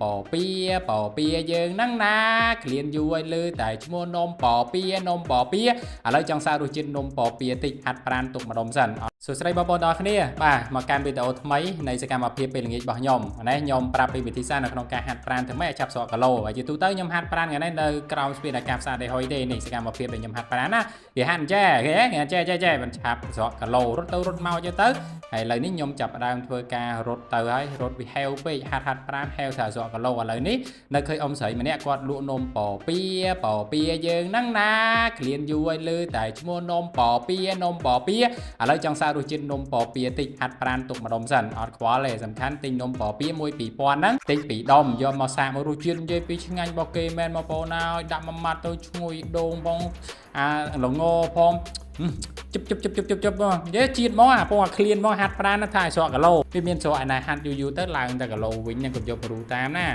ปอเปียយើងហ្នឹងណាក្លៀនយូរឲ្យលឺតែឈ្មោះនំปอเปียឥឡូវចង់សាករសជាតិនំปอเปียតិចហាត់ប្រាណទុកម្ដុំសិនសួស្តីបងប្អូនទាំងអស់គ្នាបាទមកកាន់វីដេអូថ្មីនៃសកម្មភាពពេលល្ងាចរបស់ខ្ញុំណាខ្ញុំប្រាប់ពីវិធីសាស្ត្រនៅក្នុងការហាត់ប្រាណធ្វើម៉េចឲ្យចាប់ស្រកគីឡូហើយជាទូទៅខ្ញុំហាត់ប្រាណថ្ងៃនេះនៅក្រោមស្ពានអាកាសផ្សារដេហុយទេនេះសកម្មភាពដែលខ្ញុំហាត់ប្រាណណាគេហាត់ចែគេចែមិនឆាប់ស្រកគីឡូរត់ទៅរត់មកទៅហើយឥឡូវនេះខ្ញុំចាប់ផ្ដើមធ្វើការរត់ទៅហើយរត់វាហេវពេកហាត់ប្រាណហេវថាស្រកគីឡូឥឡូវនេះនៅឃើញអ៊ំស្រីម្នាក់គាត់លក់នំปอเปียយើងហ្នឹងណាក្លៀនយូរឲ្យលឺតែឈ្មោះនំปอเปียឥឡូវចង់សាករសជាតិនំปอเปียតិចហាត់ប្រាណទុកម្ដុំសិនអត់ខ្វល់ទេសំខាន់ទិញនំปอเปีย1 2000ហ្នឹងទិញ2ដុំយកមកសាកមករសជាតិនិយាយពីឆ្ងាញ់របស់គេមែនបងប្អូនណាឲ្យដាក់មួយម៉ាត់ទៅឈ្ងុយដូងបងល្ងផងជឹបបងនិយាយជាតិមកអាពងអាឃ្លានមកហាត់ប្រាណថាឲ្យស្រកគីឡូវាមានស្រកឯណាហាត់យូរទៅឡើងតែគីឡូវិញនឹងក៏យករូតាមណា